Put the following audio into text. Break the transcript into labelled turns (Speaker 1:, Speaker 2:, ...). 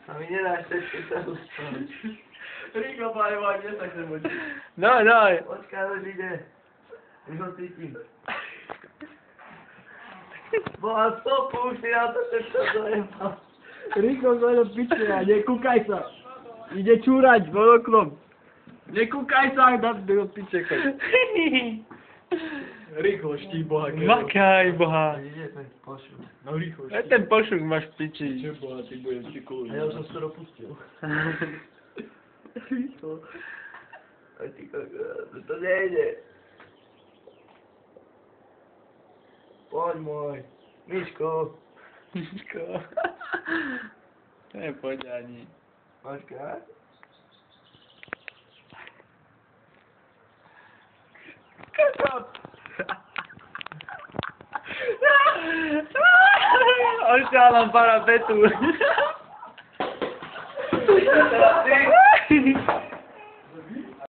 Speaker 1: A mi nedáš ešte sa ustaviť.
Speaker 2: Rýchlo, páne, kde sa chcem učiť?
Speaker 3: Daj.
Speaker 1: Počkaj, už ide. Už ho cítim. Boha, stopu, už si na to všetko zajebal.
Speaker 2: Rýchlo, do piče, a nekúkaj sa. Ide čúrať pod oknom. Nekúkaj sa, do piče, choď. Rýchlo, ští boha, keď...
Speaker 3: Makaj, boha.
Speaker 1: Ide ten pošuk.
Speaker 2: No rýchlo,
Speaker 3: Aj ten pošuk máš v piči.
Speaker 2: Čo boha, ty budem si kúliť.
Speaker 1: A ja už som skoro pustil. Rýchlo. A ty kokos, to nejde. Poď môj. Miško.
Speaker 3: Miško. Nepoď ani.
Speaker 1: Počkaj.
Speaker 3: Kokot. Ošťalam parapetu.
Speaker 1: Ty.